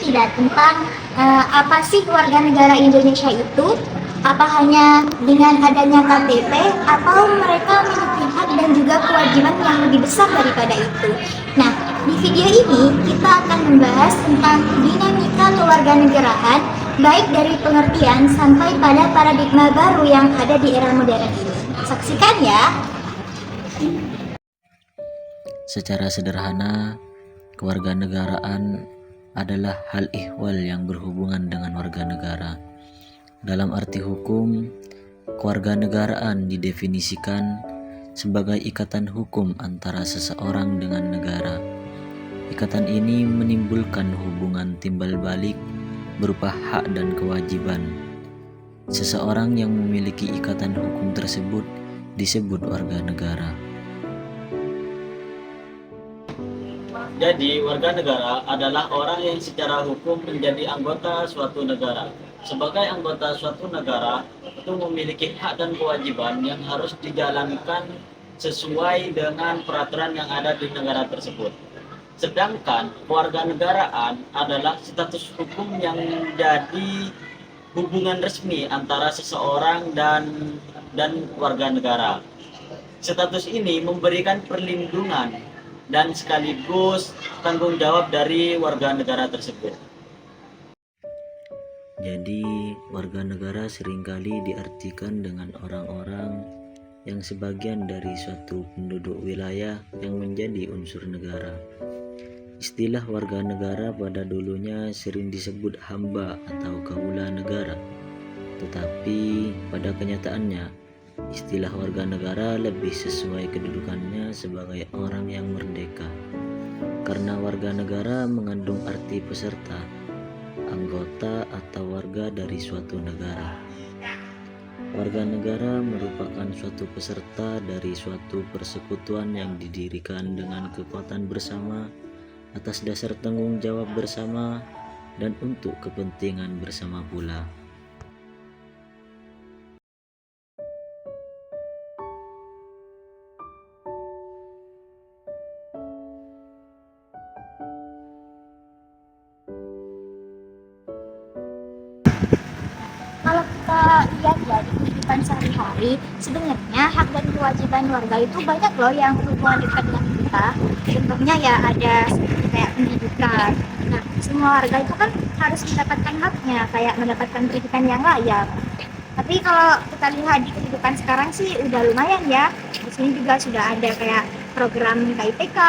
tidak tentang apa sih warga negara Indonesia itu? Apa hanya dengan adanya KTP atau mereka memiliki hak dan juga kewajiban yang lebih besar daripada itu? Nah, di video ini kita akan membahas tentang dinamika kewarganegaraan baik dari pengertian sampai pada paradigma baru yang ada di era modern ini. Saksikan ya. Secara sederhana, kewarganegaraan adalah hal ihwal yang berhubungan dengan warga negara. Dalam arti hukum, kewarganegaraan didefinisikan sebagai ikatan hukum antara seseorang dengan negara. Ikatan ini menimbulkan hubungan timbal balik berupa hak dan kewajiban. Seseorang yang memiliki ikatan hukum tersebut disebut warga negara. Jadi, warga negara adalah orang yang secara hukum menjadi anggota suatu negara. Sebagai anggota suatu negara, itu memiliki hak dan kewajiban yang harus dijalankan sesuai dengan peraturan yang ada di negara tersebut. Sedangkan kewarganegaraan adalah status hukum yang menjadi hubungan resmi antara seseorang dan warga negara. Status ini memberikan perlindungan dan sekaligus tanggung jawab dari warga negara tersebut. Jadi, warga negara seringkali diartikan dengan orang-orang yang sebagian dari suatu penduduk wilayah yang menjadi unsur negara. Istilah warga negara pada dulunya sering disebut hamba atau kaula negara. Tetapi pada kenyataannya, istilah warga negara lebih sesuai kedudukannya sebagai orang yang merdeka. Karena warga negara mengandung arti peserta, anggota atau warga dari suatu negara. Warga negara merupakan suatu peserta dari suatu persekutuan yang didirikan dengan kekuatan bersama atas dasar tanggung jawab bersama dan untuk kepentingan bersama pula. Kalau kita lihat ya di kehidupan sehari-hari, sebenarnya hak dan kewajiban warga itu banyak loh yang berhubungan dekat dengan kita. Contohnya ya ada seperti kayak pendidikan. Nah, semua warga itu kan harus mendapatkan haknya, kayak mendapatkan pendidikan yang layak. Tapi kalau kita lihat di kehidupan sekarang sih udah lumayan ya. Di sini juga sudah ada kayak program KIPK,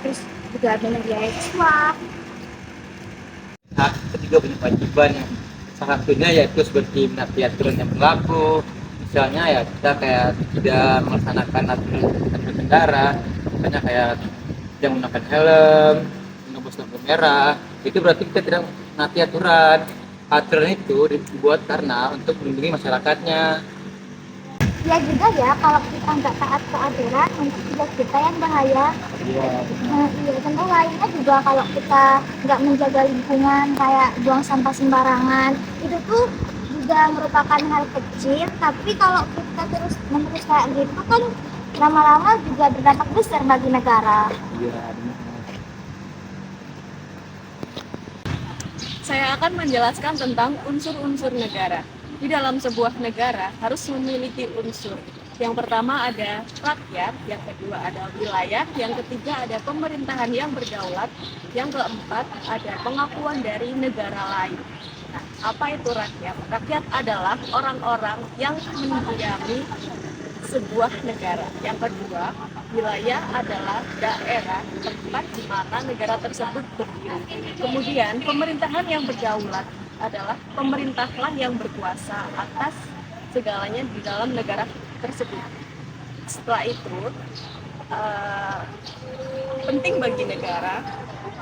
terus juga ada beasiswa. Hak ketiga punya kewajiban yang salah satunya yaitu seperti menaati aturan yang berlaku. Misalnya ya kita kayak tidak melaksanakan aturan berkendara, misalnya kayak tidak menggunakan helm, menembus lampu merah, itu berarti kita tidak menaati aturan. Aturan itu dibuat karena untuk melindungi masyarakatnya. Ya juga ya, kalau kita nggak taat ke aturan, nanti juga kita yang bahaya. Iya. Iya, contoh lainnya juga kalau kita nggak menjaga lingkungan, kayak buang sampah sembarangan, itu tuh juga merupakan hal kecil, tapi kalau kita terus menerus kayak gitu kan lama-lama juga berdampak besar bagi negara. Iya. Saya akan menjelaskan tentang unsur-unsur negara. Di dalam sebuah negara harus memiliki unsur. Yang pertama ada rakyat, yang kedua ada wilayah, yang ketiga ada pemerintahan yang berdaulat, yang keempat ada pengakuan dari negara lain. Nah, apa itu rakyat? Rakyat adalah orang-orang yang mendiami sebuah negara. Yang kedua, wilayah adalah daerah tempat di mana negara tersebut berdiri. Kemudian, pemerintahan yang berdaulat adalah pemerintahlah yang berkuasa atas segalanya di dalam negara tersebut. Setelah itu, penting bagi negara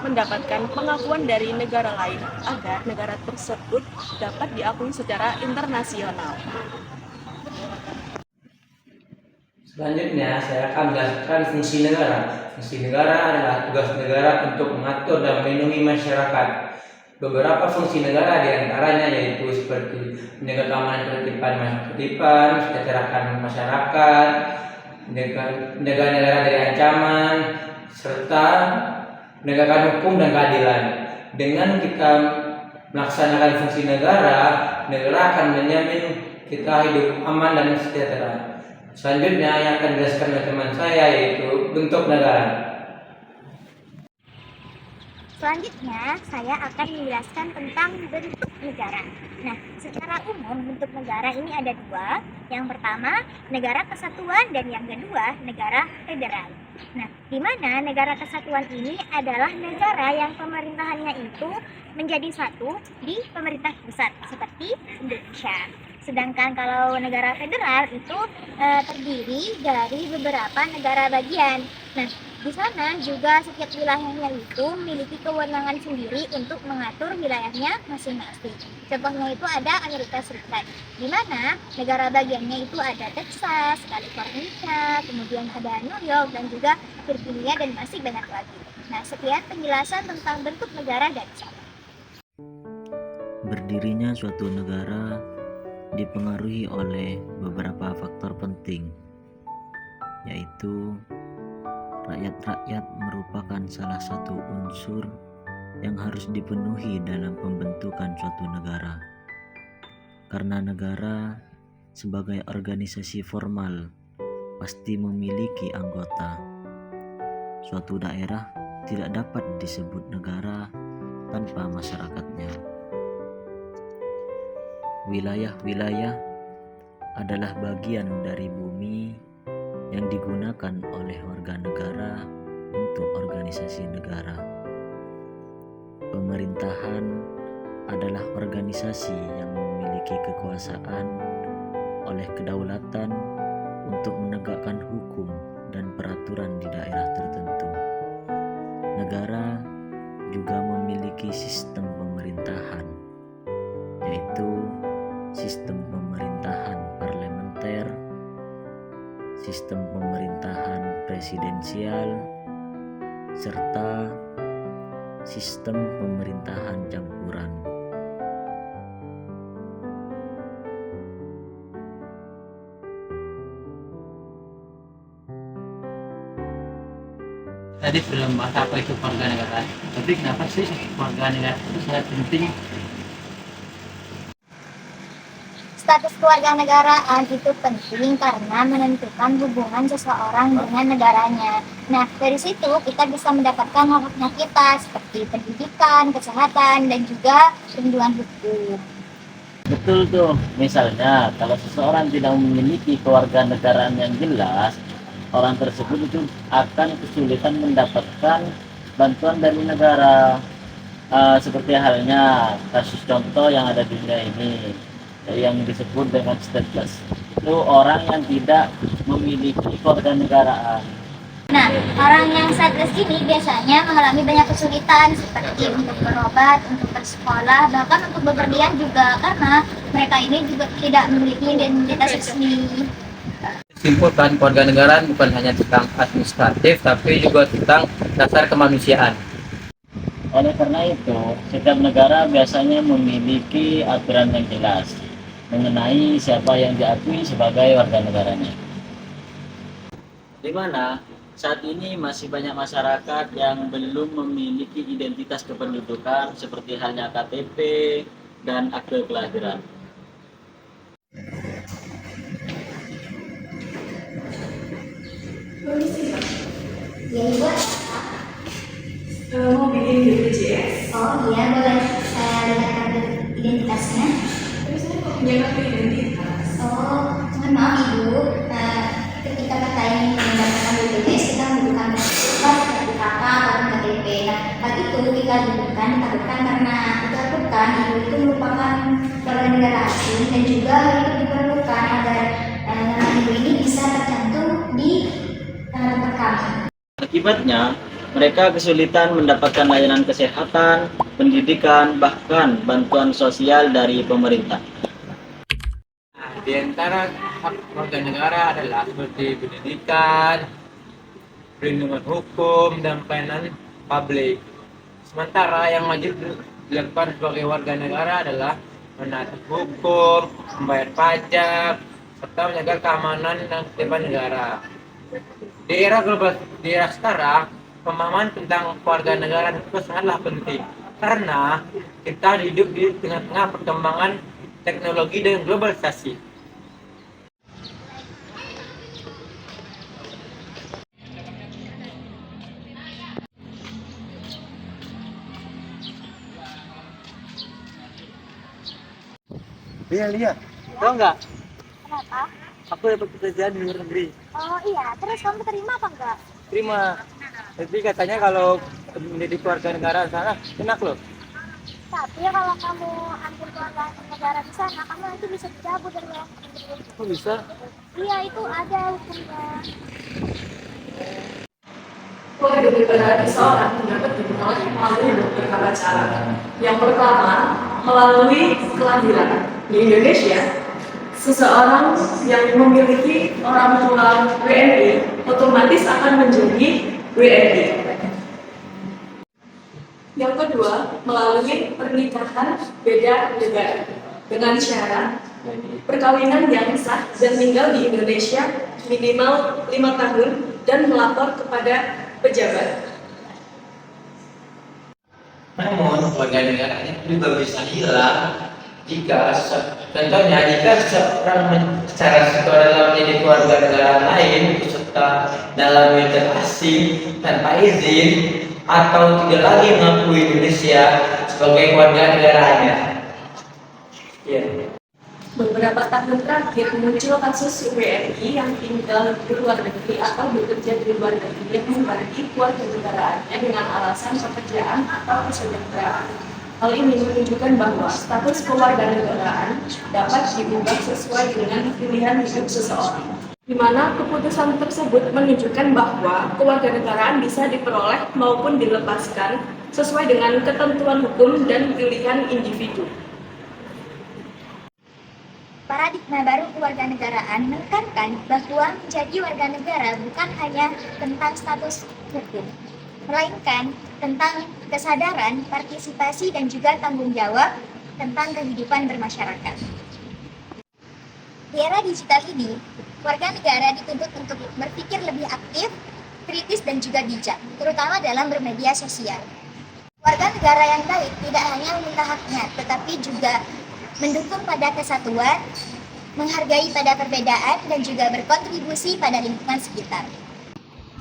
mendapatkan pengakuan dari negara lain agar negara tersebut dapat diakui secara internasional. Selanjutnya, saya akan menjelaskan fungsi negara. Fungsi negara adalah tugas negara untuk mengatur dan melindungi masyarakat. Beberapa fungsi negara diantaranya yaitu seperti menjaga keamanan ketertiban, kesejahteraan masyarakat, menjaga negara dari ancaman, serta menegakkan hukum dan keadilan. Dengan kita melaksanakan fungsi negara, negara akan menjamin kita hidup aman dan sejahtera. Selanjutnya yang akan dijelaskan oleh teman saya yaitu bentuk negara. Selanjutnya, saya akan menjelaskan tentang bentuk negara. Nah, secara umum bentuk negara ini ada dua. Yang pertama, negara kesatuan, dan yang kedua, negara federal. Nah, di mana negara kesatuan ini adalah negara yang pemerintahannya itu menjadi satu di pemerintah pusat, seperti Indonesia. Sedangkan kalau negara federal itu terdiri dari beberapa negara bagian. Nah, di sana juga setiap wilayahnya itu memiliki kewenangan sendiri untuk mengatur wilayahnya masing-masing. Contohnya itu ada Amerika Serikat, di mana negara bagiannya itu ada Texas, California, kemudian ada New York, dan juga Virginia, dan masih banyak lagi. Nah, sekian penjelasan tentang bentuk negara dari saya. Berdirinya suatu negara dipengaruhi oleh beberapa faktor penting, yaitu rakyat-rakyat merupakan salah satu unsur yang harus dipenuhi dalam pembentukan suatu negara. Karena negara sebagai organisasi formal pasti memiliki anggota. Suatu daerah tidak dapat disebut negara tanpa masyarakatnya. Wilayah-wilayah adalah bagian dari bumi yang digunakan oleh warga negara untuk organisasi negara. Pemerintahan adalah organisasi yang memiliki kekuasaan oleh kedaulatan untuk menegakkan hukum dan peraturan di daerah tertentu. Negara juga memiliki sistem pemerintahan, yaitu sistem pemerintahan parlementer, sistem pemerintahan presidensial, serta sistem pemerintahan campuran. Tadi sudah membahas apa itu warga negara. Tapi kenapa sih warga negara itu sangat penting? Status kewarganegaraan itu penting karena menentukan hubungan seseorang dengan negaranya. Nah, dari situ kita bisa mendapatkan hak-haknya kita seperti pendidikan, kesehatan, dan juga perlindungan hukum. Betul tuh, misalnya kalau seseorang tidak memiliki kewarganegaraan yang jelas, orang tersebut itu akan kesulitan mendapatkan bantuan dari negara. Seperti halnya kasus contoh yang ada di dunia ini, yang disebut dengan stateless. Itu orang yang tidak memiliki kewarganegaraan. Nah, orang yang stateless ini biasanya mengalami banyak kesulitan seperti untuk berobat, untuk bersekolah, bahkan untuk bepergian juga karena mereka ini juga tidak memiliki identitas resmi. Simpulkan, kewarganegaraan bukan hanya tentang administratif, tapi juga tentang dasar kemanusiaan. Oleh karena itu, setiap negara biasanya memiliki aturan yang jelas mengenai siapa yang diakui sebagai warga negaranya. Di mana saat ini masih banyak masyarakat yang belum memiliki identitas kependudukan seperti halnya KTP dan akte kelahiran. Ya, Ibu. Mau bikin BPJS? Oh iya, boleh saya lihat kartu identitasnya? Tapi saya mau punya kartu identitas. Oh, mohon maaf Ibu, ketika kita ingin mendapatkan BPJS kita membutuhkan surat dari kakak atau KTP. Nah, hal itu kita diberikan karena ditakutkan Ibu itu merupakan warga negara asing dan juga hal itu diperlukan agar nama Ibu ini bisa tercantum di tempat kami. Akibatnya, mereka kesulitan mendapatkan layanan kesehatan, pendidikan, bahkan bantuan sosial dari pemerintah. Nah, di antara hak warga negara adalah seperti pendidikan, perlindungan hukum, dan pelayanan publik. Sementara yang wajib dilakukan sebagai warga negara adalah menaati hukum, membayar pajak, serta menjaga keamanan dan ketertiban negara. Di era global, di era sekarang, pemahaman tentang kewarganegaraan itu sangatlah penting. karena kita hidup di tengah-tengah perkembangan teknologi dan globalisasi. Lia, tau nggak? Kenapa? Aku dapat pekerjaan di luar negeri. Oh iya, terus kamu terima apa enggak? Terima. Tapi katanya kalau menjadi keluarga negara sana enak loh. Tapi ya kalau kamu ambil keluarga negara di sana, kamu nanti bisa dicabut dari luar negeri. Kok bisa? Iya, itu ada hukumnya. Kewarganegaraan seseorang dapat diperoleh melalui beberapa cara. Yang pertama, melalui kelahiran. Di Indonesia, seseorang yang memiliki orang tua WNI otomatis akan menjadi WNI. Yang kedua, melalui pernikahan beda negara dengan syarat perkawinan yang sah dan tinggal di Indonesia minimal 5 tahun dan melapor kepada pejabat. Namun warga negaranya juga bisa hilang contohnya jika seseorang secara sukarela menjadi keluarga negara lain serta dalam militer asing tanpa izin atau tidak lagi mengakui Indonesia sebagai keluarga negaranya. Ya. Beberapa tahun terakhir muncul kasus WNI yang tinggal di luar negeri atau bekerja di luar negeri yang membagi kewarganegaraannya dengan alasan pekerjaan atau kesejahteraan. Hal ini menunjukkan bahwa status kewarganegaraan dapat diubah sesuai dengan pilihan hidup seseorang, di mana keputusan tersebut menunjukkan bahwa kewarganegaraan bisa diperoleh maupun dilepaskan sesuai dengan ketentuan hukum dan pilihan individu. Paradigma baru kewarganegaraan menekankan bahwa menjadi warga negara bukan hanya tentang status hukum, melainkan tentang kesadaran, partisipasi, dan juga tanggung jawab tentang kehidupan bermasyarakat. Di era digital ini, warga negara dituntut untuk berpikir lebih aktif, kritis, dan juga bijak, terutama dalam bermedia sosial. Warga negara yang baik tidak hanya meminta haknya, tetapi juga mendukung pada kesatuan, menghargai pada perbedaan, dan juga berkontribusi pada lingkungan sekitar.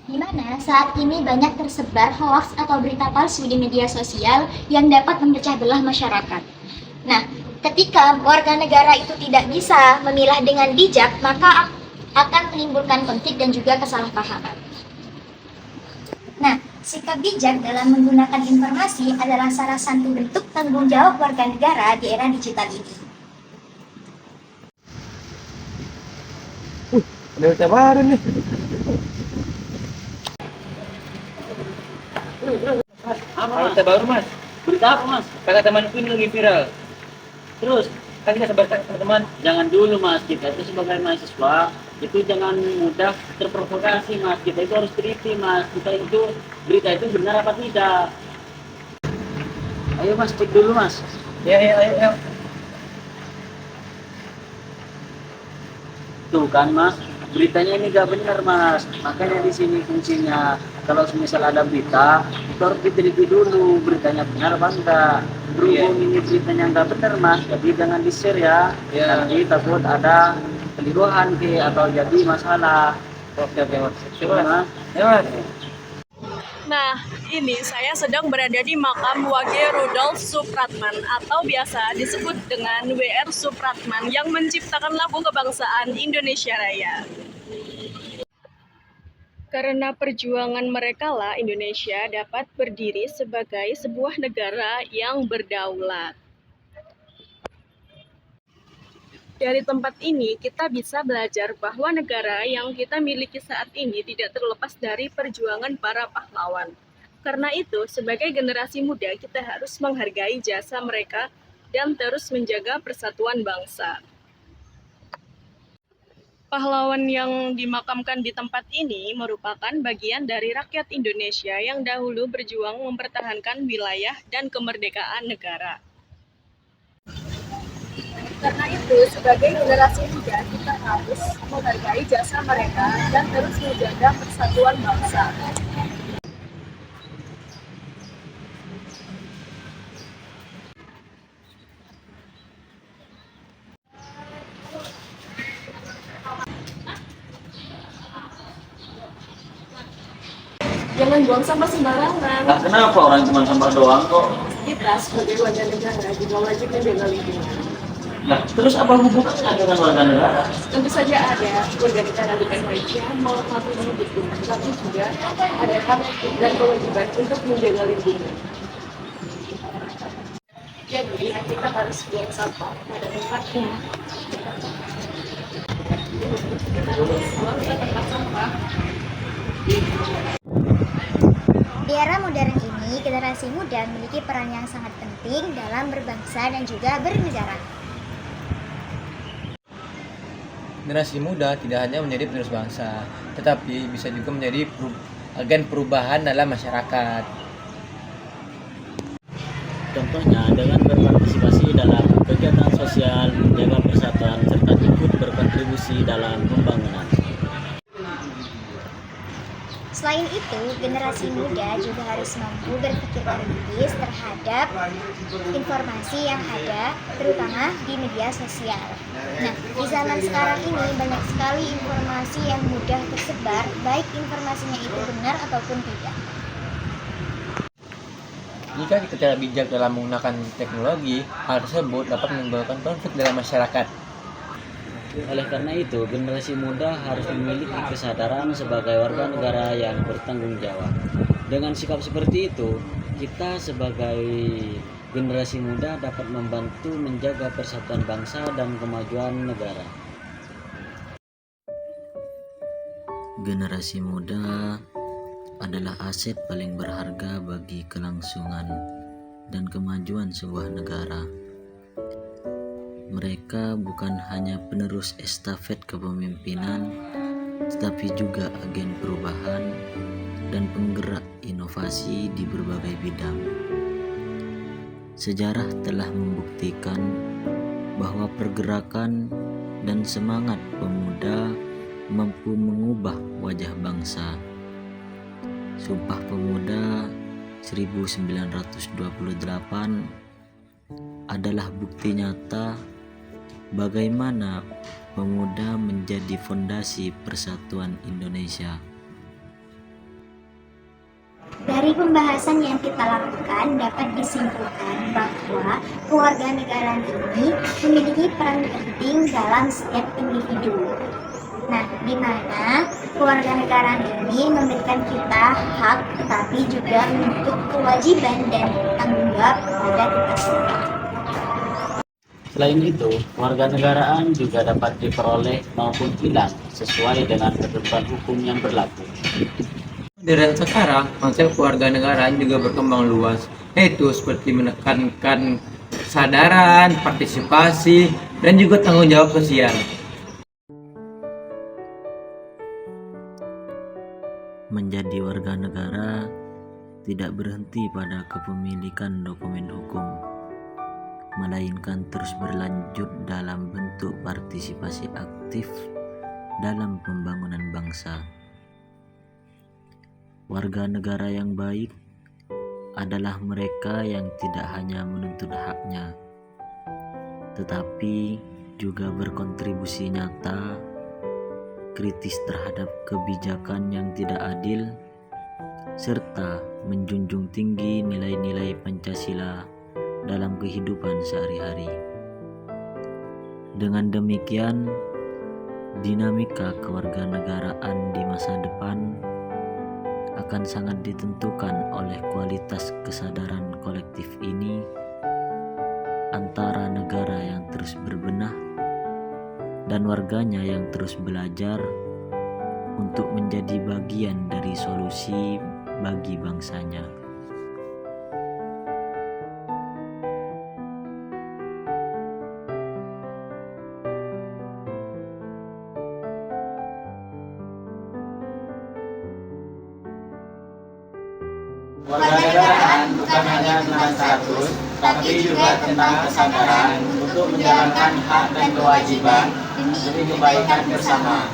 Di mana saat ini banyak tersebar hoaks atau berita palsu di media sosial yang dapat memecah belah masyarakat. Nah, ketika warga negara itu tidak bisa memilah dengan bijak, maka akan menimbulkan konflik dan juga kesalahpahaman. Nah, sikap bijak dalam menggunakan informasi adalah salah satu bentuk tanggung jawab warga negara di era digital ini. Ada berita baru nih. Apa Berita baru mas. Berita apa mas? Kata temanku ini lagi viral. Terus Kan kita sebarkan ke teman-teman. jangan dulu mas, kita itu sebagai mahasiswa itu jangan mudah terprovokasi mas, kita itu harus teliti mas, kita itu berita itu benar apa tidak. Ayo mas, cek dulu mas. Ya. Tuh kan mas, beritanya ini gak benar mas, makanya di sini fungsinya kalau misal ada berita itu harus diteliti dulu beritanya benar apa enggak. Berhubung ini beritanya nggak benar mas, jadi jangan di share ya. Nanti takut ada keliruan atau jadi masalah. Oke mas. Coba mas. Ya mas. Nah, ini saya sedang berada di makam Wage Rudolf Supratman atau biasa disebut dengan WR Supratman yang menciptakan lagu kebangsaan Indonesia Raya. Karena perjuangan mereka lah Indonesia dapat berdiri sebagai sebuah negara yang berdaulat. Dari tempat ini kita bisa belajar bahwa negara yang kita miliki saat ini tidak terlepas dari perjuangan para pahlawan. Karena itu, sebagai generasi muda kita harus menghargai jasa mereka dan terus menjaga persatuan bangsa. Pahlawan yang dimakamkan di tempat ini merupakan bagian dari rakyat Indonesia yang dahulu berjuang mempertahankan wilayah dan kemerdekaan negara. Karena itu, sebagai generasi muda, kita harus menghargai jasa mereka dan terus menjaga persatuan bangsa. jangan buang sampah sembarangan. Nah, kenapa orang cuma sampah doang kok? Kita sebagai warga negara juga wajib menjaga lingkungan. Nah, terus apa hubungannya dengan warga negara? Tentu saja ada warga negara bukan hanya mematuhi lingkungan, tapi juga ada hak dan kewajiban untuk menjaga lingkungan. Jadi kita harus buang sampah pada tempatnya. Kita harus buang ke tempat sampah. Di era modern ini, generasi muda memiliki peran yang sangat penting dalam berbangsa dan juga bernegara. Generasi muda tidak hanya menjadi penerus bangsa, tetapi bisa juga menjadi agen perubahan dalam masyarakat. Contohnya dengan berpartisipasi dalam kegiatan sosial, menjaga persatuan, serta ikut berkontribusi dalam pembangunan. Selain itu, generasi muda juga harus mampu berpikir kritis terhadap informasi yang ada, terutama di media sosial. Nah, di zaman sekarang ini banyak sekali informasi yang mudah tersebar, baik informasinya itu benar ataupun tidak. Jika kita tidak bijak dalam menggunakan teknologi, hal tersebut dapat menimbulkan konflik dalam masyarakat. Oleh karena itu, generasi muda harus memiliki kesadaran sebagai warga negara yang bertanggung jawab. Dengan sikap seperti itu, kita sebagai generasi muda dapat membantu menjaga persatuan bangsa dan kemajuan negara. Generasi muda adalah aset paling berharga bagi kelangsungan dan kemajuan sebuah negara. Mereka bukan hanya penerus estafet kepemimpinan, tetapi juga agen perubahan dan penggerak inovasi di berbagai bidang. Sejarah telah membuktikan bahwa pergerakan dan semangat pemuda mampu mengubah wajah bangsa. Sumpah Pemuda 1928 adalah bukti nyata bagaimana pemuda menjadi fondasi persatuan Indonesia. Dari pembahasan yang kita lakukan dapat disimpulkan bahwa kewarganegaraan ini memiliki peran penting dalam setiap individu. Nah, di mana kewarganegaraan ini memberikan kita hak, tetapi juga menuntut kewajiban dan tanggung jawab kepada kita semua. Selain itu, kewarganegaraan juga dapat diperoleh maupun hilang sesuai dengan ketentuan hukum yang berlaku. Dan sekarang, konsep kewarganegaraan juga berkembang luas, yaitu seperti menekankan kesadaran, partisipasi, dan juga tanggung jawab sosial. Menjadi warga negara tidak berhenti pada kepemilikan dokumen hukum, melainkan terus berlanjut dalam bentuk partisipasi aktif dalam pembangunan bangsa. Warga negara yang baik adalah mereka yang tidak hanya menuntut haknya, tetapi juga berkontribusi nyata, kritis terhadap kebijakan yang tidak adil, serta menjunjung tinggi nilai-nilai Pancasila dalam kehidupan sehari-hari. Dengan demikian, dinamika kewarganegaraan di masa depan akan sangat ditentukan oleh kualitas kesadaran kolektif ini antara negara yang terus berbenah dan warganya yang terus belajar untuk menjadi bagian dari solusi bagi bangsanya. Kewarganegaraan bukan hanya tentang status, tapi juga tentang kesadaran untuk menjalankan hak dan kewajiban demi kebaikan bersama.